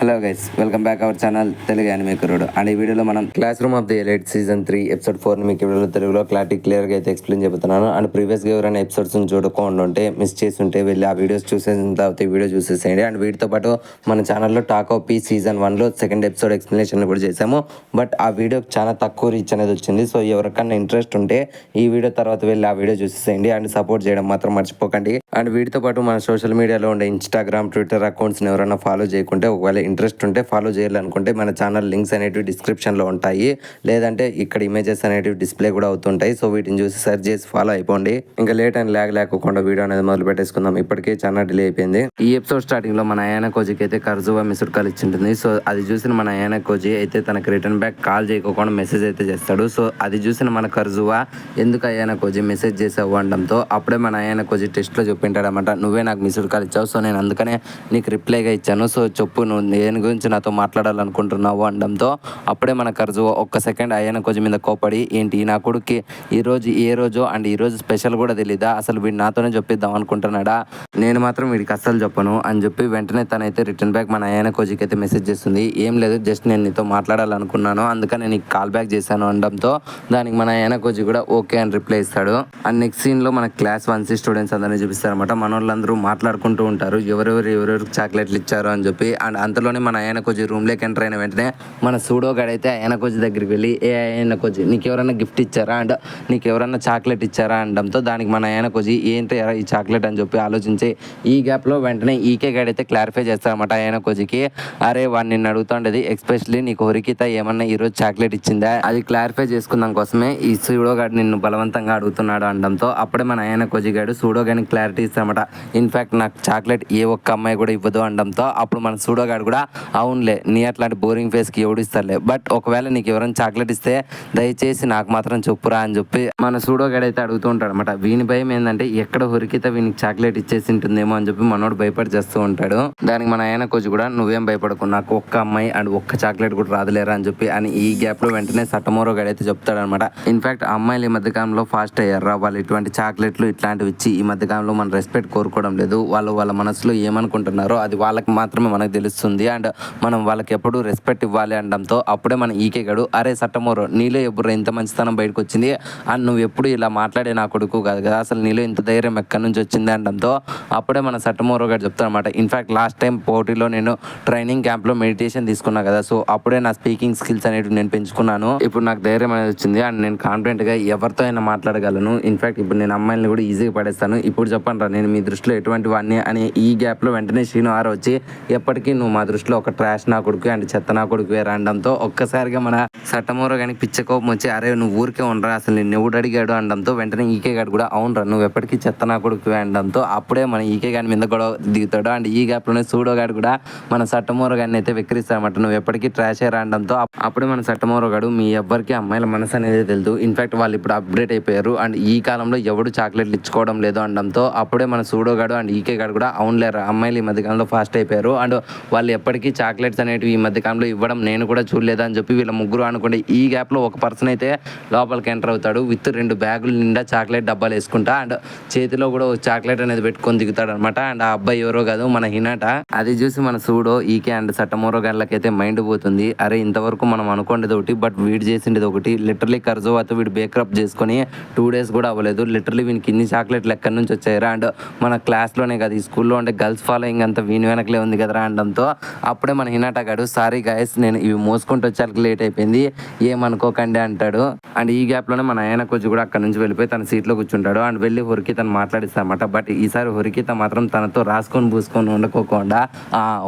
Hello guys, welcome back our channel Telugu anime కుర్రోడు. And ఈ వీడియోలో మనం class room of the elite season 3 episode 4 మీకు వీడియోలో తెలుగులో క్లియర్గా అయితే ఎక్స్ప్లెయిన్ చెబుతున్నాను. అండ్ ప్రీవియస్గా ఎవరైనా ఎపిసోడ్స్ చూడకుండా ఉంటే మిస్ చేసి ఉంటే వెళ్ళి ఆ వీడియోస్ చూసేసిన తర్వాత ఈ వీడియో చూసేసేయండి. అండ్ వీటితో పాటు మన ఛానల్లో టాక్ ఆఫ్ పీ సీజన్ 1లో సెకండ్ ఎపిసోడ్ ఎక్స్ప్లెనేషన్ కూడా చేసాము. బట్ ఆ వీడియోకి చాలా తక్కువ రీచ్ అనేది వచ్చింది. సో ఎవరికన్నా ఇంట్రెస్ట్ ఉంటే ఈ వీడియో తర్వాత వెళ్ళి ఆ వీడియో చూసేసేయండి. అండ్ సపోర్ట్ చేయడం మాత్రం మర్చిపోకండి. అండ్ వీటితో పాటు మన సోషల్ మీడియాలో ఉండే ఇన్స్టాగ్రామ్, ట్విట్టర్ అకౌంట్స్ని ఎవరైనా ఫాలో చేయకుంటే, ఒకవేళ ఇంట్రెస్ట్ ఉంటే ఫాలో చేయాలనుకుంటే మన ఛానల్ లింక్స్ అనేటివి డిస్క్రిప్షన్లో ఉంటాయి. లేదంటే ఇక్కడ ఇమేజెస్ అనేటివి డిస్ప్లే కూడా అవుతుంటాయి. సో వీటిని చూసి సెర్చ్ చేసి ఫాలో అయిపోండి. ఇంకా లేట్ అండ్ ల్యాగ్ లేకుండా వీడియో అనేది మొదలు పెట్టేసుకుందాం. ఇప్పటికే చాలా డిలే అయిపోయింది. ఈ ఎపిసోడ్ స్టార్టింగ్ లో మన అయానా కోజికి అయితే కర్జువా మిస్డ్ కాల్ ఇచ్చింటుంది. సో అది చూసిన మన అయానా కోజి అయితే తనకి రిటర్న్ బ్యాక్ కాల్ చేయకుండా మెసేజ్ అయితే చేస్తాడు. సో అది చూసిన మన కర్జువా ఎందుకు అయానా కోజి మెసేజ్ చేసావు అనడంతో అప్పుడే మన అయానా కోజి టెస్ట్ లో చెప్పింటాడు అనమాట. నువ్వే నాకు మిస్డ్ కాల్ ఇచ్చావు, సో నేను అందుకనే నీకు రిప్లైగా ఇచ్చాను. సో చెప్పు, నువ్వు దేని గురించి నాతో మాట్లాడాలనుకుంటున్నావు అనడంతో అప్పుడే మన కర్జువా ఒక్క సెకండ్ అయానా కోజి మీద కోపడి, ఏంటి నా కొడుక్కి ఈరోజు ఏ రోజు అండ్ ఈరోజు స్పెషల్ కూడా తెలీదా, అసలు వీడు నాతోనే చెప్పిద్దాం అనుకుంటున్నాడా, నేను మాత్రం వీడికి అస్సలు చెప్పను అని చెప్పి వెంటనే తనైతే రిటర్న్ బ్యాక్ మన అయానా కోజికి అయితే మెసేజ్ చేస్తుంది. ఏం లేదు, జస్ట్ నేను నీతో మాట్లాడాలనుకున్నాను, అందుకని నీకు కాల్ బ్యాక్ చేశాను అనడంతో దానికి మన అయానా కోజి కూడా ఓకే అని రిప్లై ఇస్తాడు. అండ్ నెక్స్ట్ సీన్లో మన క్లాస్ 1C స్టూడెంట్స్ అందరినీ చూపిస్తారనమాట. మన వాళ్ళందరూ మాట్లాడుకుంటూ ఉంటారు ఎవరెవరికి చాక్లెట్లు ఇచ్చారు అని చెప్పి. అండ్ అంతలోనే మన అయానా కోజి రూమ్లోకి ఎంటర్ అయిన వెంటనే మన సూడో గడైతే అయానా కోజి దగ్గరికి వెళ్ళి, ఏ అయానా కోజి నీకు ఎవరైనా గిఫ్ట్ ఇచ్చారా అండ్ నీకు ఎవరైనా చాక్లెట్ ఇచ్చారా అనడంతో దానికి మన అయానా కోజి ఏంటి ఈ చాక్లెట్ అని చెప్పి ఆలోచించి ఈ గ్యాప్లో వెంటనే ఈకే గడైతే క్లారిఫై చేస్తారన్నమాట అయానా కోజికి. అరే వాడిని నిన్ను అడుగుతుండేది, ఎస్పెషల్లీ నీకు హొరికిత ఏమన్నా ఈరోజు చాక్లెట్ ఇచ్చిందా, అది క్లారిఫై చేసుకుందాం కోసమే ఈ సూడో గాడు నిన్ను బలవంతంగా అడుగుతున్నాడు అనడంతో అప్పుడే మన అయానా కోజి గాడు సూడో గాడికి క్లారిటీ ఇస్తారన్నమాట. ఇన్ఫాక్ట్ నాకు చాక్లెట్ ఏ ఒక్క అమ్మాయి కూడా ఇవ్వదు అనడంతో అప్పుడు మన సూడో గాడు కూడా అవునులే నీ అట్లాంటి బోరింగ్ ఫేస్కి ఎవడు ఇస్తారులే, బట్ ఒకవేళ నీకు ఎవరైనా చాక్లెట్ ఇస్తే దయచేసి నాకు మాత్రం చెప్పురా అని చెప్పి మన సూడో గాడు అయితే అడుగుతూ ఉంటాడు అనమాట. వీని భయం ఏంటంటే ఎక్కడ హొరికిత వీనికి చాక్లెట్ ఇచ్చేసి ఉంటుందేమో అని చెప్పి మనోడు భయపడి చేస్తూ ఉంటాడు. దానికి మన అయానా కోజి కూడా నువ్వేం భయపడకు, నాకు ఒక్క అమ్మాయి అండ్ ఒక్క చాక్లెట్ కూడా రాదులేరా అని చెప్పి అని ఈ గ్యాప్ లో వెంటనే సటమోరో గడైతే చెప్తాడు అనమాట. ఇన్ఫాక్ట్ అమ్మాయిలు ఈ మధ్యకాలంలో ఫాస్ట్ అయ్యారా, వాళ్ళు ఇటువంటి చాక్లెట్లు ఇట్లాంటివి ఇచ్చి ఈ మధ్యకాలంలో మన రెస్పెక్ట్ కోరుకోవడం లేదు. వాళ్ళ మనసులో ఏమనుకుంటున్నారో అది వాళ్ళకి మాత్రమే మనకు తెలుస్తుంది. అండ్ మనం వాళ్ళకి ఎప్పుడు రెస్పెక్ట్ ఇవ్వాలి అనడంతో అప్పుడే మన ఈకే గడు, అరే సట్టమోరో నీలో ఎప్పుడు ఇంత మంచితనం బయటకు వచ్చింది అండ్ నువ్వు ఎప్పుడు ఇలా మాట్లాడే నా కొడుకు కాదు కదా, అసలు నీలో ఇంత ధైర్యం ఎక్కడి నుంచి వచ్చింది అనడంతో అప్పుడే మన సట్టమోరో గారు చెప్తారు అనమాట. ఇన్ఫాక్ట్ లాస్ట్ టైం పోటీలో నేను ట్రైనింగ్ క్యాంప్లో మెడిటేషన్ తీసుకున్నా కదా, సో అప్పుడే నా స్పీకింగ్ స్కిల్స్ అనేవి నేను పెంచుకున్నాను. ఇప్పుడు నాకు ధైర్యం అనేది వచ్చింది అండ్ నేను కాన్ఫిడెంట్గా ఎవరితో అయినా మాట్లాడగలను. ఇన్ఫాక్ట్ ఇప్పుడు నేను అమ్మాయిని కూడా ఈజీగా పడేస్తాను. ఇప్పుడు చెప్పండి రా నేను మీ దృష్టిలో ఎటువంటి వాడిని అని ఈ గ్యాప్లో వెంటనే శ్రీను ఆరో వచ్చి, ఎప్పటికీ నువ్వు మా దృష్టిలో ఒక ట్రాష్ నా కొడుకు అండ్ చెత్త నా కొడుకు అనడంతో ఒక్కసారిగా మన సట్టమోరో కానీ పిచ్చ కోపం వచ్చి, అరే నువ్వు ఊరికే ఉండరా, అసలు నేను ఎవడు అడిగాడు అనడంతో వెంటనే ఈకే గాడు కూడా అవునరా నువ్వు ఎప్పటికీ చెత్త నా కొడుకు అనడంతో అప్పుడే మన ఈకే గాడి మీద కూడా దిగుతాడు. అండ్ ఈ గ్యాప్లోనే సూడో గాడు కూడా మన సట్టమోరో గాడిని అయితే వెక్కిరిస్తారన్నమాట, నువ్వు ఎప్పటికీ ట్రాష్ అయ్యారా అనడంతో అప్పుడే మన సట్టమోరో గాడు మీ ఎవ్వరికి అమ్మాయిల మనసు అనేది తెలుసు, ఇన్ఫాక్ట్ వాళ్ళు ఇప్పుడు అప్డేట్ అయిపోయారు అండ్ ఈ కాలంలో ఎవడు చాక్లెట్లు ఇచ్చుకోవడం లేదు అనడంతో అప్పుడే మన సూడో గాడు అండ్ ఈకే గాడు కూడా అవునులేరా అమ్మాయిలు ఈ మధ్యకాలంలో ఫాస్ట్ అయిపోయారు అండ్ వాళ్ళు ఎప్పటికీ చాక్లెట్స్ అనేవి ఈ మధ్యకాలంలో ఇవ్వడం నేను కూడా చూడలేదు అని చెప్పి వీళ్ళ ముగ్గురు అనుకోండి. ఈ గ్యాప్లో ఒక పర్సన్ అయితే లోపలికి ఎంటర్ అవుతాడు విత్ 2 బ్యాగులు నిండా చాక్లెట్ డబ్బాలు వేసుకుంటా అండ్ చేతిలో కూడా ఒక చాక్లెట్ అనేది పెట్టుకొని దిగుతాడు అనమాట. అండ్ ఆ అబ్బాయి ఎవరో కాదు మన హినాట. అది చూసి మన సూడో ఈకే అండ్ సట్టమోరో గాళ్ళకైతే మైండ్ పోతుంది, అరే ఇంతవరకు మనం అనుకోండేది ఒకటి బట్ వీడు చేసిండేది ఒకటి. లిటరలీ కర్జోవాతో వీడు బేకప్ చేసుకొని 2 days కూడా అవ్వలేదు, లిటరలీ వీనికి ఇన్ని చాక్లెట్లు ఎక్కడి నుంచి వచ్చాయరా అండ్ మన క్లాస్లోనే కదా ఈ స్కూల్లో ఉండే గర్ల్స్ ఫాలోయింగ్ అంతా వీని వెనకలే ఉంది కదరా అనడంతో అప్పుడే మన హినాట గాడు సారీ గాయస్ నేను ఇవి మోసుకుంటూ వచ్చాక లేట్ అయిపోయింది ఏమనుకోకండి అంటాడు. అండ్ ఈ గ్యాప్లోనే మన అయానా కోజి కూడా అక్కడ నుంచి వెళ్ళిపోయి తన సీట్లో కూర్చుంటాడు అండ్ వెళ్ళి హొరికితను మాట్లాడిస్తారన్నమాట. బట్ ఈసారి హొరికిత మాత్రం తనతో రాసుకొని పూసుకొని ఉండకోకుండా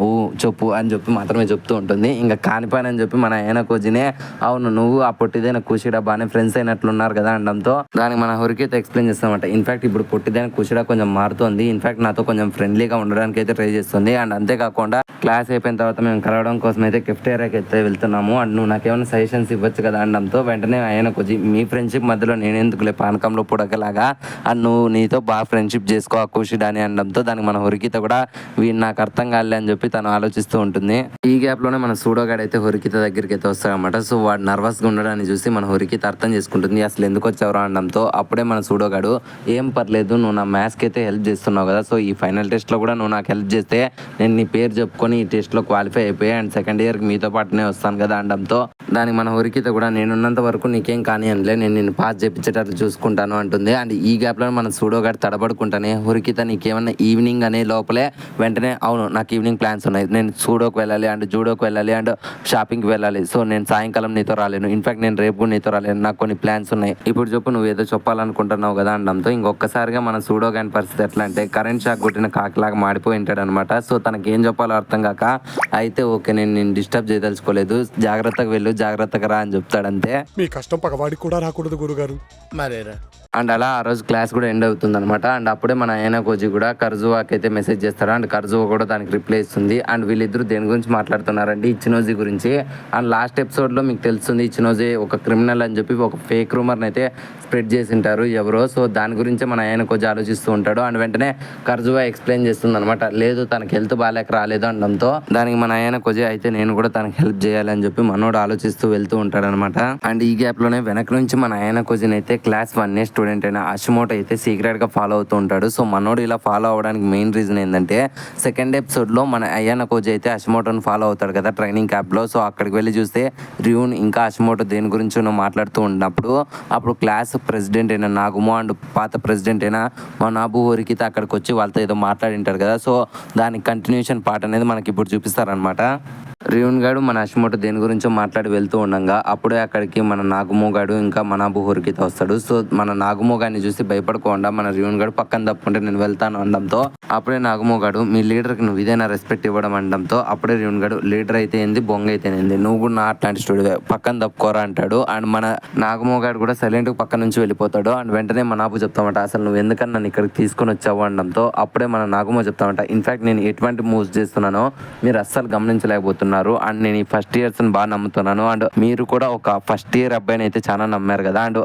ఊ చెప్పు అని చెప్పి మాత్రమే చెప్తూ ఉంటుంది. ఇంకా కానిపానని చెప్పి మన అయానా కోజినే అవును నువ్వు ఆ పొట్టిదైన కుషిడా బాగానే ఫ్రెండ్స్ అయినట్లున్నారు కదా అనడంతో దానికి మన హొరికిత ఎక్స్ప్లెయిన్ చేస్తామన్నమాట. ఇన్ఫాక్ట్ ఇప్పుడు పొట్టిదైన కుషిడా కొంచెం మారుతుంది, ఇన్ఫాక్ట్ నాతో కొంచెం ఫ్రెండ్లీగా ఉండడానికి అయితే ట్రై చేస్తుంది. అండ్ అంతేకాకుండా క్లాస్ అయిపోయిన తర్వాత మేము కలవడం కోసం అయితే కెఫ్టేరియాకి అయితే వెళ్తున్నాము అండ్ నువ్వు నాకేమైనా సజెషన్స్ ఇవ్వచ్చు కదా అనడంతో వెంటనే అయానా కోజి మీ ఫ్రెండ్షిప్ మధ్యలో నేనెందుకులే పానకంలో పుడకలాగా అండ్ నువ్వు నీతో బాగా ఫ్రెండ్షిప్ చేసుకో కుషిడా అని అనడంతో దానికి మన హొరికిత కూడా వీడు నాకు అర్థం కాలే అని చెప్పి తను ఆలోచిస్తూ ఉంటుంది. ఈ గ్యాప్లోనే మన సూడోగాడు అయితే హొరికిత దగ్గరికి అయితే వస్తాడనమాట. సో వాడు నర్వస్గా ఉండడాన్ని చూసి మన హొరికిత అర్థం చేసుకుంటుంది, అసలు ఎందుకు వచ్చావు అనడంతో అప్పుడే మన సూడోగాడు ఏం పర్లేదు నువ్వు నా మ్యాథ్స్కి అయితే హెల్ప్ చేస్తున్నావు కదా, సో ఈ ఫైనల్ టెస్ట్లో కూడా నువ్వు నాకు హెల్ప్ చేస్తే నేను నీ పేరు చెప్పుకొని ఈ టెస్ట్లో క్వాలిఫై అయిపోయి అండ్ సెకండ్ ఇయర్కి మీతో పాటునే వస్తాను కదా అనడంతో దానికి మన హరికిత కూడా నేనున్నంత వరకు నీకేం కానీ అనలే, నేను నిన్ను పాస్ చేయించేటట్లు చూసుకుంటాను అంటుంది. అండ్ ఈ గ్యాప్లో మన సూడోగాడు తడబడుకుంటానే హరికిత నీకేమన్నా ఈవినింగ్ అనే లోపలే వెంటనే అవును నాకు ఈవినింగ్ ప్లాన్స్ ఉన్నాయి, నేను సూడోకి వెళ్ళాలి అండ్ జూడోకి వెళ్ళాలి అండ్ షాపింగ్కి వెళ్ళాలి, సో నేను సాయంకాలం నీతో రాలేను, ఇన్ఫాక్ట్ నేను రేపు కూడా నీతో రాలేను, నాకు కొన్ని ప్లాన్స్ ఉన్నాయి, ఇప్పుడు చెప్పు నువ్వు ఏదో చెప్పాలనుకుంటున్నావు కదా అనడంతో ఇంకొకసారిగా మన సూడోగాని పరిస్థితి ఎట్లా అంటే కరెంట్ షాక్ కొట్టిన కాకిలాగా మాడిపోయి ఉంటాడు అనమాట. సో తనకి ఏం చెప్పాలో అర్థం కాక అయితే ఓకే నేను డిస్టర్బ్ చేయదలుచుకోలేదు, జాగ్రత్తగా వెళ్ళు జాగ్రత్తగా రా అని చెప్తాడంతే. మీ కష్టం పగవాడికి కూడా రాకూడదు గురుగారు. మరేరా అండ్ అలా ఆ రోజు క్లాస్ కూడా ఎండ్ అవుతుంది అనమాట. అండ్ అప్పుడే మన ఆయన కోజీ కూడా కర్జువాకి అయితే మెసేజ్ చేస్తాడు అండ్ కర్జువా కూడా దానికి రిప్లై ఇస్తుంది. అండ్ వీళ్ళిద్దరు దేని గురించి మాట్లాడుతున్నారంటే ఇచినోజీ గురించి. అండ్ లాస్ట్ ఎపిసోడ్లో మీకు తెలుస్తుంది ఇచినోజీ ఒక క్రిమినల్ అని చెప్పి ఒక ఫేక్ రూమర్ని అయితే స్ప్రెడ్ చేసి ఉంటారు ఎవరో, సో దాని గురించి మన ఆయన కొంచెం ఆలోచిస్తూ ఉంటాడు. అండ్ వెంటనే కర్జువా ఎక్స్ప్లెయిన్ చేస్తుంది అనమాట, లేదు తనకి హెల్త్ బాగాలేక రాలేదు అనడంతో దానికి మన ఆయన కొంచెం అయితే నేను కూడా తనకి హెల్ప్ చేయాలని చెప్పి మనోడు ఆలోచిస్తూ వెళ్తూ ఉంటాడు అనమాట. అండ్ ఈ గ్యాప్లోనే వెనక నుంచి మన ఆయన కొంచెం అయితే క్లాస్ 1 స్టూడెంట్ అయిన అషిమోటో అయితే సీక్రెట్గా ఫాలో అవుతూ ఉంటాడు. సో మనోడు ఇలా ఫాలో అవడానికి మెయిన్ రీజన్ ఏంటంటే సెకండ్ ఎపిసోడ్లో మన అయ్యాన కోచ్ అయితే అషిమోటోని ఫాలో అవుతాడు కదా ట్రైనింగ్ క్యాంప్లో. సో అక్కడికి వెళ్ళి చూస్తే రియూన్ ఇంకా అషిమోటో దేని గురించి మాట్లాడుతూ ఉన్నప్పుడు అప్పుడు క్లాస్ ప్రెసిడెంట్ అయిన నాగుమో అండ్ పాత ప్రెసిడెంట్ అయిన మనాబు హరికిత అక్కడికి వచ్చి వాళ్ళతో ఏదో మాట్లాడింటారు కదా. సో దానికి కంటిన్యూషన్ పార్ట్ అనేది మనకి ఇప్పుడు చూపిస్తారనమాట. రియూన్ గాడు మన అషిమోటో దేని గురించో మాట్లాడి వెళ్తూ ఉండగా అప్పుడే అక్కడికి మన నాగుమో గాడు ఇంకా మనాబు హరికిత వస్తాడు. సో మన నాగుమో గారిని చూసి భయపడకుండా మన రియూన్ గాడు పక్కన తప్పుకుంటే నేను వెళ్తాను అనడంతో అప్పుడే నాగుమో గాడు మీ లీడర్కి నువ్వు ఇదేనా రెస్పెక్ట్ ఇవ్వడం అనడంతో అప్పుడే రియూన్ గాడు లీడర్ అయితే ఏంది బొంగ అయితే ఏంది నువ్వు కూడా నా అట్లాంటి స్టూడియో పక్కన తప్పుకోరా అంటాడు. అండ్ మన నాగుమో గాడు కూడా సైలెంట్గా పక్క నుంచి వెళ్ళిపోతాడు. అండ్ వెంటనే మనాబు చెప్తామంట అసలు నువ్వు ఎందుకని నన్ను ఇక్కడికి తీసుకొని వచ్చావు అనడంతో అప్పుడే మన నాగుమో చెప్తామంట ఇన్ఫాక్ట్ నేను ఎటువంటి మూవ్స్ చేస్తున్నానో మీరు అస్సలు గమనించలేకపోతున్నారు అండ్ నేను ఈ ఫస్ట్ ఇయర్స్ బాగా నమ్ముతున్నాను అండ్ మీరు కూడా ఒక ఫస్ట్ ఇయర్ అబ్బాయిని అయితే చాలా నమ్మారు కదా. అండ్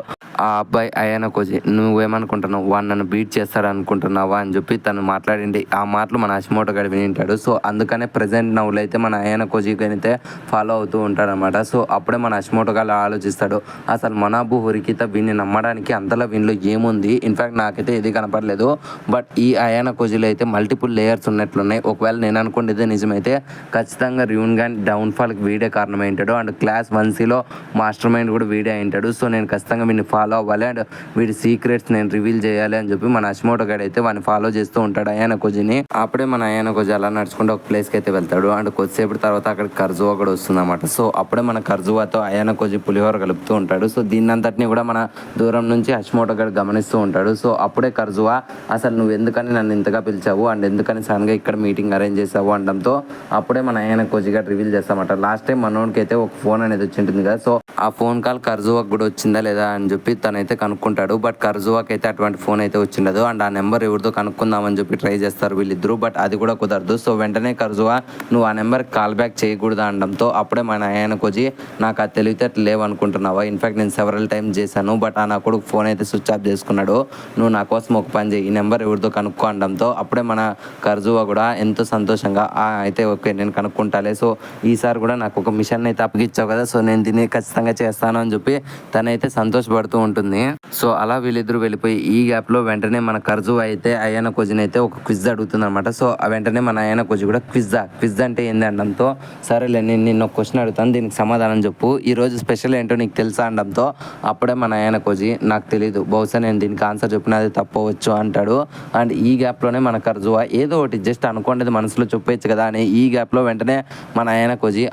ఆ అబ్బాయి అయ్యాన కోజీ నువ్వేమనుకుంటున్నావు వాడు నన్ను బీట్ చేస్తాడు అనుకుంటున్నావా అని చెప్పి తను మాట్లాడింది ఆ మాటలు మన అషిమోటో గడి వినింటాడు. సో అందుకనే ప్రెసెంట్ నవ్వులు అయితే మన అయ్యాన కోజీకి అయితే ఫాలో అవుతూ ఉంటాడనమాట. సో అప్పుడే మన అషిమోటో గారు ఆలోచిస్తాడు అసలు మనాబు హరికిత వీడిని నమ్మడానికి అంతలా వీళ్ళు ఏముంది, ఇన్ఫాక్ట్ నాకైతే ఏది కనపడలేదు, బట్ ఈ అయాన కోజీలో అయితే మల్టిపుల్ లేయర్స్ ఉన్నట్లున్నాయి. ఒకవేళ నేను అనుకుంటే నిజమైతే ఖచ్చితంగా రియూన్ గాన్ డౌన్ఫాల్కి వీడే కారణమైంటాడు అండ్ క్లాస్ 1Cలో మాస్టర్ మైండ్ కూడా వీడే అయింటాడు. సో నేను ఖచ్చితంగా వీడిని ఫాలో అవ్వాలి అండ్ వీడి సీక్రెట్స్ నేను రివీల్ చేయాలి అని చెప్పి మన అషిమోటో గడ్ అయితే వాడిని ఫాలో చేస్తూ ఉంటాడు అయాన కోజీని. అప్పుడే మన అయాన కోజీ అలా నడుచుకుంటూ ఒక ప్లేస్కి అయితే వెళ్తాడు అండ్ కొద్దిసేపు తర్వాత అక్కడ కర్జువా కూడా వస్తుంది అన్నమాట. సో అప్పుడే మన కర్జువాతో అయాన కోజీ పులిహోర కలుపుతూ ఉంటాడు. సో దీన్నంతటిని కూడా మన దూరం నుంచి అషిమోటో గడ్ గమనిస్తూ ఉంటాడు. సో అప్పుడే కర్జువా అసలు నువ్వు ఎందుకని నన్ను ఇంతగా పిలిచావు అండ్ ఎందుకని సడన్గా ఇక్కడ మీటింగ్ అరేంజ్ చేసావు అనడంతో అప్పుడే మన అయాన కోజీ గడ్ రివీల్ చేస్తామట లాస్ట్ టైం మనోడికి అయితే ఒక ఫోన్ అనేది వచ్చి ఉంటుంది కదా. సో ఆ ఫోన్ కాల్ కర్జువాకి కూడా వచ్చిందా లేదా అని చెప్పి తనైతే కనుక్కుంటాడు. బట్ కర్జువాకి అయితే అటువంటి ఫోన్ అయితే వచ్చిండదు అండ్ ఆ నెంబర్ ఎవరితో కనుక్కుందామని చెప్పి ట్రై చేస్తారు వీళ్ళిద్దరూ, బట్ అది కూడా కుదరదు. సో వెంటనే కర్జువా నువ్వు ఆ నెంబర్కి కాల్ బ్యాక్ చేయకూడదు అనడంతో అప్పుడే మన ఆయన కొచ్చి నాకు అది తెలివితేటలు లేవనుకుంటున్నావా, ఇన్ఫాక్ట్ నేను సెవరల్ టైమ్స్ చేశాను బట్ ఆ నా కొడుకు ఫోన్ అయితే స్విచ్ ఆఫ్ చేసుకున్నాడు, నువ్వు నా కోసం ఒక పని చేయి ఈ నెంబర్ ఎవరితో కనుక్కో అనడంతో అప్పుడే మన కర్జువా కూడా ఎంతో సంతోషంగా అయితే ఓకే నేను కనుక్కుంటాలే, సో ఈసారి కూడా నాకు ఒక మిషన్ అయితే అప్పగిచ్చావు కదా, సో నేను దీన్ని ఖచ్చితంగా చేస్తాను అని చెప్పి తనైతే సంతోషపడుతూ ఉంటుంది. సో అలా వీళ్ళిద్దరూ వెళ్ళిపోయి ఈ గ్యాప్లో వెంటనే మన కర్జువా అయితే అయ్యన కోజిని అయితే ఒక క్విజ్ అడుగుతుంది అనమాట. సో వెంటనే మన అయ్యన కోజి కూడా క్విజ్ అంటే ఏంది అనడంతో సరేలే నేను నిన్న ఒక క్వశ్చన్ అడుగుతాను దీనికి సమాధానం చెప్పు, ఈరోజు స్పెషల్ ఏంటో నీకు తెలుసా అనడంతో అప్పుడే మన అయ్యన కోజి నాకు తెలియదు, బహుశా నేను దీనికి ఆన్సర్ చెప్పిన అది తప్పవచ్చు అంటాడు. అండ్ ఈ గ్యాప్లోనే మన కర్జువా ఏదో ఒకటి జస్ట్ అనుకోండి మనసులో చెప్పేయచ్చు కదా అని ఈ గ్యాప్లో వెంటనే మన అయ్యన కోజి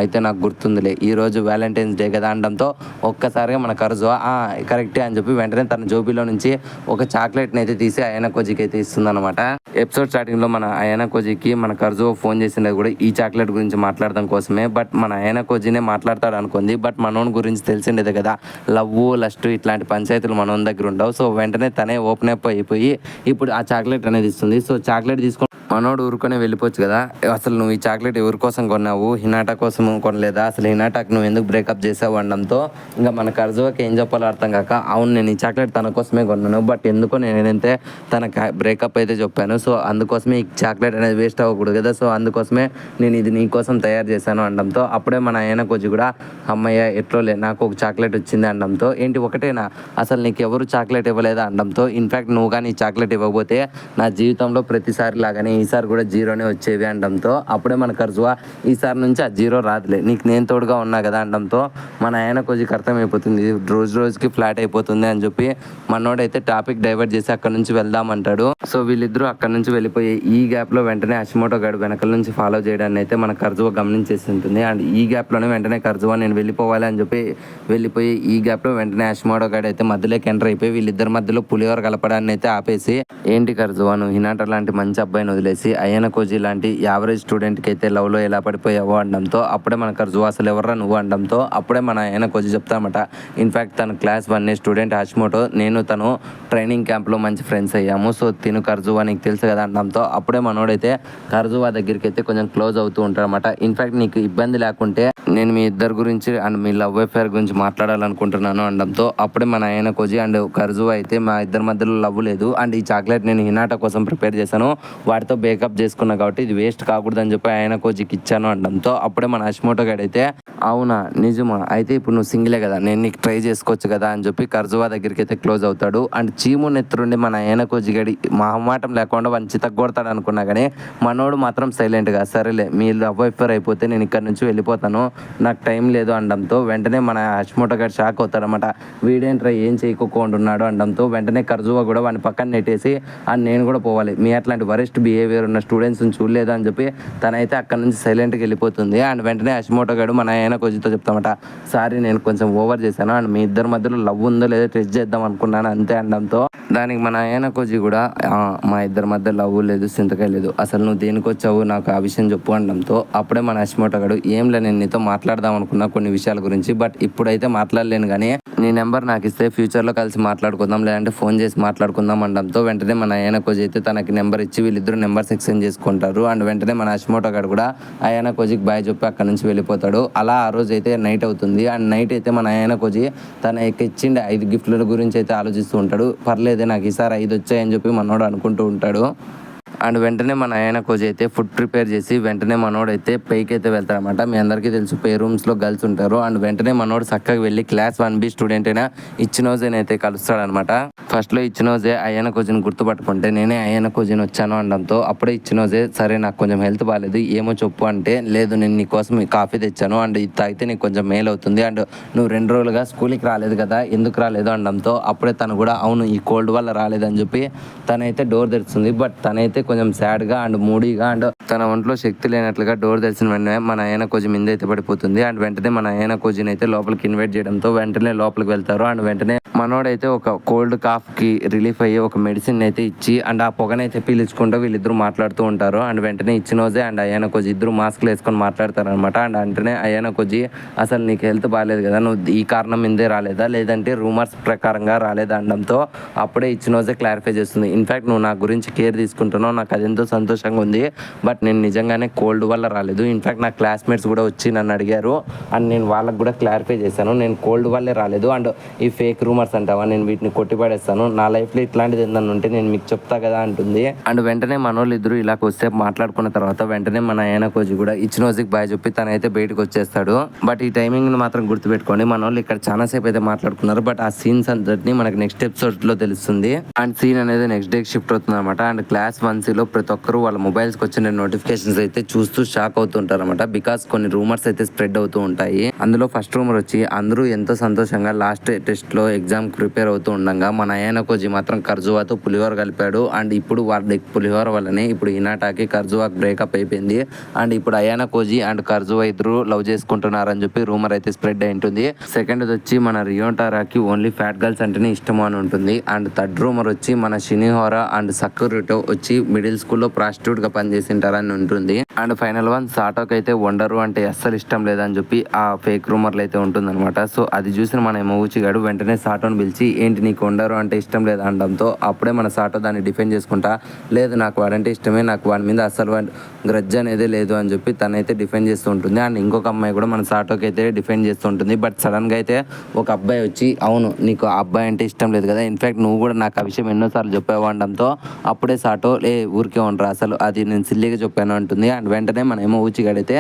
అయితే నాకు గుర్తుందిలే ఈరోజు వ్యాలంటైన్స్ డే కదా అనడంతో ఒక్కసారిగా మన కర్జువా కరెక్టే అని చెప్పి వెంటనే తన జోబీలో నుంచి ఒక చాక్లెట్ని అయితే తీసి అయ్యన కోజికి అయితే ఇస్తుంది అనమాట. ఎపిసోడ్ స్టార్టింగ్లో మన అయ్యన కోజికి మన కర్జువా ఫోన్ చేసినది కూడా ఈ చాక్లెట్ గురించి మాట్లాడడం కోసమే, బట్ మన అయ్యన కోజినే మాట్లాడతాడు అనుకుంది, బట్ మనోని గురించి తెలిసిండేది కదా లవ్ లస్ట్ ఇట్లాంటి పంచాయతీలు మనోని దగ్గర ఉండవు. సో వెంటనే తనే ఓపెన్ అప్ అయిపోయి ఇప్పుడు ఆ చాక్లెట్ అనేది ఇస్తుంది. సో చాక్లెట్ తీసుకొని మనోడు ఊరుకొని వెళ్ళిపోవచ్చు కదా, అసలు నువ్వు ఈ చాక్లెట్ ఎవరి కోసం కొన్నావు, హినాటా కోసం కొనలేదా, అసలు హినాటాకి నువ్వు ఎందుకు బ్రేకప్ చేసావు అనడంతో ఇంకా మన కర్జువాకి ఏం చెప్పాలో అర్థం కాక అవును నేను ఈ చాక్లెట్ తన కోసమే కొన్నాను బట్ ఎందుకో నేనైతే తనకి బ్రేకప్ అయితే చెప్పాను, సో అందుకోసమే ఈ చాక్లెట్ అనేది వేస్ట్ అవ్వకూడదు కదా, సో అందుకోసమే నేను ఇది నీ కోసం తయారు చేశాను అనడంతో అప్పుడే మన ఆయన కొచ్చి కూడా అమ్మయ్య ఎట్లోలే నాకు ఒక చాక్లెట్ వచ్చింది అనడంతో ఏంటి ఒకటేనా అసలు నీకు ఎవరు చాక్లెట్ ఇవ్వలేదా అనడంతో ఇన్ఫ్యాక్ట్ నువ్వు కానీ ఈ చాక్లెట్ ఇవ్వకపోతే నా జీవితంలో ప్రతిసారి లాగానే ఈసారి కూడా జీరోనే వచ్చేవి అనడంతో అప్పుడే మన కర్జువా ఈసారి నుంచి ఆ జీరో రాదులే, నీకు నేను తోడుగా ఉన్నా కదా అనడంతో మన ఆయన కొద్దిగా అర్థమైపోతుంది ఇది రోజు రోజుకి ఫ్లాట్ అయిపోతుంది అని చెప్పి మనోడైతే టాపిక్ డైవర్ట్ చేసి అక్కడ నుంచి వెళ్దామంటాడు. సో వీళ్ళిద్దరూ అక్కడ నుంచి వెళ్ళిపోయి ఈ గ్యాప్లో వెంటనే హషిమోటో గాడు వెనకల నుంచి ఫాలో చేయడాన్ని అయితే మన కర్జువా గమనించేసి ఉంటుంది. అండ్ ఈ గ్యాప్లోనే వెంటనే కర్జువా నేను వెళ్ళిపోవాలి అని చెప్పి వెళ్ళిపోయి ఈ గ్యాప్లో వెంటనే హషిమోటో గాడు అయితే మధ్యలోకి ఎంటర్ అయిపోయి వీళ్ళిద్దరి మధ్యలో పులిహోర కలపడాన్ని అయితే ఆపేసి, ఏంటి కర్జువా నువ్వు హినాట లాంటి మంచి అబ్బాయిని వదిలేసి అయ్యన కోజీ లాంటి యావరేజ్ స్టూడెంట్కి అయితే లవ్లో ఎలా పడిపోయావో అనడంతో అప్పుడే మన కర్జువా అసలు ఎవర్రా నువ్వు అనడంతో అప్పుడే మన అయ్యన కోజీ చెప్తామట, ఇన్ఫ్యాక్ట్ తను క్లాస్ 1 స్టూడెంట్ హషిమోటో, నేను తను ట్రైనింగ్ క్యాంప్లో మంచి ఫ్రెండ్స్ అయ్యాము, సో తిను కర్జువా నీకు తెలుసు కదా అనడంతో అప్పుడే మనోడైతే కర్జువా దగ్గరికి అయితే కొంచెం క్లోజ్ అవుతూ ఉంటాడనమాట. ఇన్ఫ్యాక్ట్ నీకు ఇబ్బంది లేకుంటే నేను మీ ఇద్దరు గురించి అండ్ మీ లవ్ అఫేర్ గురించి మాట్లాడాలనుకుంటున్నాను అనడంతో అప్పుడే మన ఆయన కోజీ అండ్ కర్జువా అయితే మా ఇద్దరి మధ్యలో లవ్ లేదు అండ్ ఈ చాక్లెట్ నేను హినాట కోసం ప్రిపేర్ చేశాను, వాటితో బేకప్ చేసుకున్నా కాబట్టి ఇది వేస్ట్ కాకూడదని చెప్పి ఆయన కోజీకి ఇచ్చాను అనడంతో అప్పుడే మన హషిమోటో గాడు అయితే అవునా నిజమా అయితే ఇప్పుడు నువ్వు సింగిలే కదా నేను నీకు ట్రై చేసుకోవచ్చు కదా అని చెప్పి కర్జువా దగ్గరికి అయితే క్లోజ్ అవుతాడు. అండ్ చీము నెత్తురుండి మన ఆయన కోజీ గడి మొహమాటం లేకుండా వాడిని చితగ్గొడతాడు అనుకున్నా కానీ మనోడు మాత్రం సైలెంట్గా సరేలే మీ లవ్ అఫేర్ అయిపోతే నేను ఇక్కడ నుంచి వెళ్ళిపోతాను నాకు టైం లేదు అనడంతో వెంటనే మన హషిమోటో గారు షాక్ అవుతాడనమాట, వీడేంట్రా ఏం చేయకోకుండా ఉన్నాడు అనడంతో వెంటనే కర్జువా కూడా వాడిని పక్కన నెట్టేసి అండ్ నేను కూడా పోవాలి మీ అట్లాంటి వరెస్ట్ బిహేవియర్ ఉన్న స్టూడెంట్స్ని చూడలేదు అని చెప్పి తనైతే అక్కడ నుంచి సైలెంట్గా వెళ్ళిపోతుంది. అండ్ వెంటనే హషిమోటో గారు మన ఆయన కోజీతో చెప్తామట, సారీ నేను కొంచెం ఓవర్ చేశాను అండ్ మీ ఇద్దరి మధ్యలో లవ్ ఉందో లేదో టెస్ట్ చేద్దాం అనుకున్నాను అంతే అనడంతో దానికి మన ఆయన కోజీ కూడా మా ఇద్దరి మధ్య లవ్ లేదు సింతకాయ లేదు అసలు నువ్వు దేనికి వచ్చావు నాకు ఆ విషయం చెప్పు అనడంతో అప్పుడే మన హషిమోటో గారు ఏంలే నేను నీతో మాట్లాడదాం అనుకున్నా కొన్ని విషయాల గురించి బట్ ఇప్పుడైతే మాట్లాడలేను కానీ నీ నెంబర్ నాకు ఇస్తే ఫ్యూచర్లో కలిసి మాట్లాడుకుందాం లేదంటే ఫోన్ చేసి మాట్లాడుకుందాం అనడంతో వెంటనే మన ఆయన కోజీ అయితే తనకి నెంబర్ ఇచ్చి వీళ్ళిద్దరు నెంబర్స్ ఎక్స్చేంజ్ చేసుకుంటారు. అండ్ వెంటనే మన హషిమోటో గారు కూడా ఆయన కోజీకి బాయ్ చెప్పి అక్కడ నుంచి వెళ్ళిపోతాడు. అలా ఆ రోజు అయితే నైట్ అవుతుంది అండ్ నైట్ అయితే మన ఆయన కోజీ తన ఇచ్చిండే 5 గిఫ్ట్ల గురించి అయితే ఆలోచిస్తూ ఉంటాడు. పర్లేదే నాకు ఈసారి 5 వచ్చాయని చెప్పి మనోడు అనుకుంటూ ఉంటాడు. అండ్ వెంటనే మన ఆయన కోజీ అయితే ఫుడ్ ప్రిపేర్ చేసి వెంటనే మనోడైతే పైకి అయితే వెళ్తారనమాట. మీ అందరికీ తెలుసు పే రూమ్స్లో గర్ల్స్ ఉంటారు. అండ్ వెంటనే మనోడు చక్కగా వెళ్ళి క్లాస్ 1B స్టూడెంట్ అయినా ఇచ్చినోజేని అయితే కలుస్తాడనమాట. ఫస్ట్లో ఇచ్చినోజే అయ్యన కోజీని గుర్తుపట్టుకుంటే నేనే అయ్యన కోజీని వచ్చాను అనడంతో అప్పుడే ఇచ్చినోజే సరే నాకు కొంచెం హెల్త్ బాగాలేదు ఏమో చెప్పు అంటే లేదు నేను నీకోసం కాఫీ తెచ్చాను అండ్ ఇది తాగితే నీకు కొంచెం మేలు అవుతుంది అండ్ నువ్వు 2 రోజులుగా స్కూల్కి రాలేదు కదా ఎందుకు రాలేదు అనడంతో అప్పుడే తను కూడా అవును ఈ కోల్డ్ వల్ల రాలేదని చెప్పి తనైతే డోర్ తెరుస్తుంది. బట్ తనైతే కొంచెం సాడ్గా అండ్ మూడీగా అండ్ తన ఒంట్లో శక్తి లేనట్లుగా డోర్ తెరిచిన వెంటనే మన ఆయన కోజీ మీద అయితే పడిపోతుంది. అండ్ వెంటనే మన ఆయన కోజీని అయితే లోపలికి ఇన్వైట్ చేయడంతో వెంటనే లోపలికి వెళ్తారు. అండ్ వెంటనే మనోడైతే ఒక కోల్డ్ కాఫ్కి రిలీఫ్ అయ్యే ఒక మెడిసిన్ అయితే ఇచ్చి అండ్ ఆ పొగనైతే పీల్చుకుంటూ వీళ్ళిద్దరూ మాట్లాడుతూ ఉంటారు. అండ్ వెంటనే ఇచ్చినోజే అండ్ అయ్యన కోజీ ఇద్దరు మాస్క్లు వేసుకొని మాట్లాడతారనమాట. అండ్ వెంటనే అయ్యన కోజీ అసలు నీకు హెల్త్ బాగాలేదు కదా నువ్వు ఈ కారణం మీదే రాలేదా లేదంటే రూమర్స్ ప్రకారంగా రాలేదా అనడంతో అప్పుడే ఇచ్చినోజే క్లారిఫై చేస్తుంది, ఇన్ఫ్యాక్ట్ నువ్వు నా గురించి కేర్ తీసుకుంటున్నావు నాకు అది ఎంతో సంతోషంగా ఉంది బట్ నేను నిజంగానే కోల్డ్ వల్ల రాలేదు. ఇన్ఫ్యాక్ట్ నా క్లాస్మేట్స్ కూడా వచ్చి నన్ను అడిగారు అండ్ నేను వాళ్ళకి కూడా క్లారిఫై చేశాను నేను కోల్డ్ వల్లే రాలేదు అండ్ ఈ ఫేక్ రూమర్స్ అంటావా నేను వీటిని కొట్టిపడేస్తాను నా లైఫ్లో ఇట్లాంటిది ఏంటని ఉంటే నేను మీకు చెప్తా కదా అంటుంది. అండ్ వెంటనే మనోళ్ళు ఇద్దరు ఇలా కొద్దిసేపు మాట్లాడుకున్న తర్వాత వెంటనే మన ఆయన కోజీ కూడా ఇచ్చినోజీకి బాయ్ చెప్పి తనైతే బయటకు వచ్చేస్తాడు. బట్ ఈ టైమింగ్ని మాత్రం గుర్తుపెట్టుకోండి మనోళ్ళు ఇక్కడ చాలా సేపు అయితే మాట్లాడుకున్నారు బట్ ఆ సీన్స్ అంతటిని మనకి నెక్స్ట్ ఎపిసోడ్లో తెలుస్తుంది. అండ్ సీన్ అనేది నెక్స్ట్ డేకి షిఫ్ట్ అవుతుంది అనమాట. అండ్ క్లాస్ 1Cలో ప్రతి ఒక్కరు వాళ్ళ మొబైల్స్కి వచ్చిన నోటిఫికేషన్స్ అయితే చూస్తూ షాక్ అవుతుంటారు అనమాట. బికాస్ కొన్ని రూమర్స్ అయితే స్ప్రెడ్ అవుతూ ఉంటాయి. అందులో ఫస్ట్ రూమర్ వచ్చి అందరూ ఎంతో సంతోషంగా లాస్ట్ టెస్ట్లో ఎగ్జామ్ ప్రిపేర్ అవుతూ ఉండగా మన అయ్యన కోజీ మాత్రం కర్జువాతో పులిహోర కలిపాడు అండ్ ఇప్పుడు వాళ్ళ పులిహోర వల్లనే ఇప్పుడు హినాటాకి కర్జువాకి బ్రేకప్ అయిపోయింది అండ్ ఇప్పుడు అయ్యన కోజీ అండ్ కర్జువా ఇద్దరు లవ్ చేసుకుంటున్నారని చెప్పి రూమర్ అయితే స్ప్రెడ్ అయి ఉంటుంది. సెకండ్ వచ్చి మన రియోటారాకి ఓన్లీ ఫ్యాట్ గర్ల్స్ అంటేనే ఇష్టం అని ఉంటుంది. అండ్ థర్డ్ రూమర్ వచ్చి మన షినిహోరా అండ్ సకురుటో వచ్చి మిడిల్ స్కూల్లో ప్రాస్టిట్యూట్ గా పనిచేసింటారని ఉంటుంది. అండ్ ఫైనల్ వన్ సాటోకి అయితే వండరు అంటే అస్సలు ఇష్టం లేదని చెప్పి ఆ ఫేక్ రూమర్లు అయితే ఉంటుందన్నమాట. సో అది చూసిన మన ఎమోచిగాడు వెంటనే సాటోని పిలిచి ఏంటి నీకు వండరు అంటే ఇష్టం లేదు అనడంతో అప్పుడే మన సాటో దాన్ని డిఫెండ్ చేసుకుంటా లేదు నాకు వాడంటే ఇష్టమే నాకు వాడి మీద అస్సలు గ్రడ్జ్ అనేది లేదు అని చెప్పి తనైతే డిఫెండ్ చేస్తూ ఉంటుంది. అండ్ ఇంకొక అమ్మాయి కూడా మన సాటోకి అయితే డిఫెండ్ చేస్తూ ఉంటుంది. బట్ సడన్గా అయితే ఒక అబ్బాయి వచ్చి అవును నీకు ఆ అబ్బాయి అంటే ఇష్టం లేదు కదా ఇన్ఫ్యాక్ట్ నువ్వు కూడా నాకు ఆ విషయం ఎన్నోసార్లు చెప్పావు అనడంతో అప్పుడే సాటో ఊరికే ఉండరా అసలు అది నేను సిల్లీగా చెప్పాను అంటుంది. అండ్ వెంటనే మన ఎమోచిగాడైతే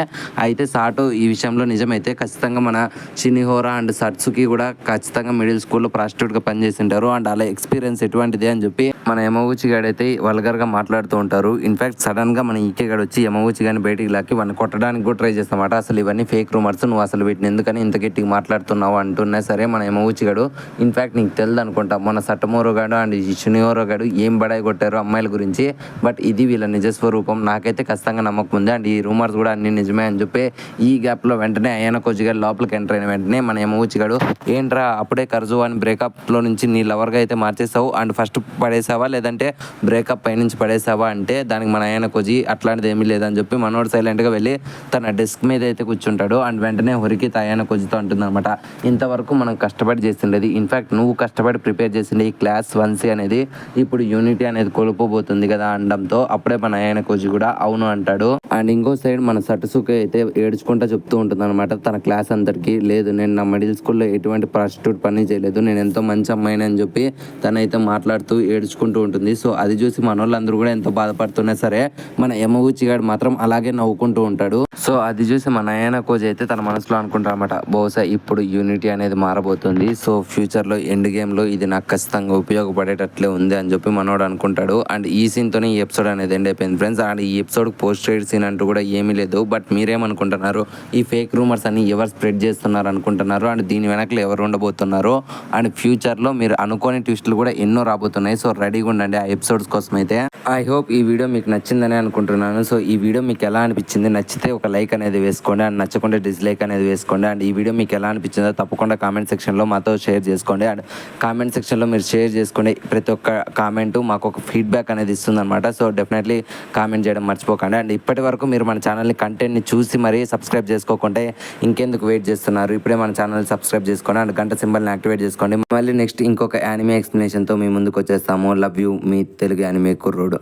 అయితే సాటో ఈ విషయంలో నిజమైతే ఖచ్చితంగా మన షినిహోరా అండ్ సట్సుకి కూడా ఖచ్చితంగా మిడిల్ స్కూల్లో ప్రాస్టిట్యూట్గా పనిచేసింటారు అండ్ అలా ఎక్స్పీరియన్స్ ఎటువంటిది అని చెప్పి మన మన యమగూచి గాడు అయితే వల్గర్ గా మాట్లాడుతూ ఉంటారు. ఇన్ఫాక్ట్ సడన్ గా మన ఈకే గాడు వచ్చి యమగూచి గాని బయటికి లాక్కి వాడిని కొట్టడానికి కూడా ట్రై చేస్తామాట. అసలు ఇవన్నీ ఫేక్ రూమర్స్, నువ్వు అసలు వీటిని ఎందుకని ఇంత గట్టిగా మాట్లాడుతున్నావు అంటున్నా సరే మన యమగూచి గాడు ఇన్ఫాక్ట్ నీకు తెలియదు అనుకుంటా, మన సటమోరో గాడు అండ్ షునియోరో గాడు ఏం బడాయి కొట్టారు అమ్మాయిల గురించి. బట్ ఇది వీళ్ళ నిజస్వరూపం, నాకైతే ఖచ్చితంగా నమ్మకం ఉంది. అండ్ ఈ రూమర్స్ కూడా అన్ని నిజమే అని చెప్పి ఈ గ్యాప్ లో వెంటనే అయానా కోచ్ గారు లోపలికి ఎంటర్ అయిన వెంటనే మన యమగూచి గాడు ఏంట్రా అప్పుడే కర్జు అని బ్రేకప్ లో నుంచి నీ లవర్ గా అయితే మార్చేసావు అండ్ ఫస్ట్ పడేసావా లేదంటే బ్రేకప్ పై నుంచి పడేసావా అంటే దానికి మన అయానా కోచ్ అట్లాంటిది ఏమీ లేదని చెప్పి మనోడు సైలెంట్ గా వెళ్ళి తన డెస్క్ మీద అయితే కూర్చుంటాడు. అండ్ వెంటనే హొరికి అయానా కోచ్తో అంటుంది అనమాట, ఇంతవరకు మనం కష్టపడి చేసిండేది, ఇన్ఫాక్ట్ నువ్వు కష్టపడి ప్రిపేర్ చేసిండే ఈ క్లాస్ 1C అనేది ఇప్పుడు యూనిటీ అనేది కోల్పోబోతుంది కదా అనడంతో అప్పుడే మన అయానా కోచ్ కూడా అవును అంటాడు. అండ్ ఇంకో సైడ్ మన సటసుకి అయితే ఏడ్చుకుంటా చెప్తూ ఉంటుంది అనమాట తన క్లాస్ అందరికి, లేదు నేను నా మిడిల్ స్కూల్లో ఎటువంటి ప్రాస్టిట్యూట్ పని చేయలేదు, నేను ఎంతో మంచి అమ్మాయిని అని చెప్పి తనైతే మాట్లాడుతూ ఏడ్చుకుంటూ ఉంటుంది. సో అది చూసి మన వాళ్ళందరూ కూడా ఎంతో బాధపడుతున్నా సరే మన యమగూచి గాడు మాత్రం అలాగే నవ్వుకుంటూ ఉంటాడు. సో అది చూసి మన అయానా కోచ్ అయితే తన మనసులో అనుకుంటారు అనమాట, బహుశా ఇప్పుడు యూనిటీ అనేది మారబోతుంది, సో ఫ్యూచర్ లో ఎండ్ గేమ్ లో ఇది నాకు ఖచ్చితంగా ఉపయోగపడేటట్లే ఉంది అని చెప్పి మనోడు అనుకుంటాడు. అండ్ ఈ సీన్ తోనే ఈ ఎపిసోడ్ అనేది ఎండ్ అయిపోయింది ఫ్రెండ్స్. అండ్ ఈ ఎపిసోడ్ పోస్ట్ క్రెడిట్ సీన్ అంటూ కూడా ఏమీ లేదు. బట్ మీరేమనుకుంటున్నారు, ఈ ఫేక్ రూమర్స్ అన్ని ఎవరు స్ప్రెడ్ చేస్తున్నారు అనుకుంటున్నారు అండ్ దీని వెనకలు ఎవరు ఉండబోతున్నారు అండ్ ఫ్యూచర్ లో మీరు అనుకోని ట్విస్టులు కూడా ఎన్నో రాబోతున్నాయి. సో రెడీగా ఉండండి ఆ ఎపిసోడ్స్ కోసం అయితే. ఐ హోప్ ఈ వీడియో మీకు నచ్చిందని అనుకుంటున్నాను. సో ఈ వీడియో మీకు ఎలా అనిపించింది, నచ్చితే ఒక లైక్ అనేది వేసుకోండి అండ్ నచ్చకుంటే డిస్లైక్ అనేది వేసుకోండి. అండ్ ఈ వీడియో మీకు ఎలా అనిపించిందో తప్పకుండా కామెంట్ సెక్షన్లో మాతో షేర్ చేసుకోండి. అండ్ కామెంట్ సెక్షన్లో మీరు షేర్ చేసుకోండి, ప్రతి ఒక్క కామెంట్ మాకు ఒక ఫీడ్బ్యాక్ అనేది ఇస్తుంది అనమాట. సో డెఫినెట్లీ కామెంట్ చేయడం మర్చిపోకండి. అండ్ ఇప్పటి వరకు మీరు మన ఛానల్ని కంటెంట్ని చూసి మరీ సబ్స్క్రైబ్ చేసుకోకుంటే ఇంకెందుకు వెయిట్ చేస్తున్నారు, ఇప్పుడే మన ఛానల్ సబ్స్క్రైబ్ చేసుకోండి అండ్ గంట సింబల్ని యాక్టివేట్ చేసుకోండి. మళ్ళీ నెక్స్ట్ ఇంకొక యానిమే ఎక్స్ప్లెనేషన్తో మీ ముందుకు వచ్చేస్తాము. Love you, me Telugu anime కుర్రోడు.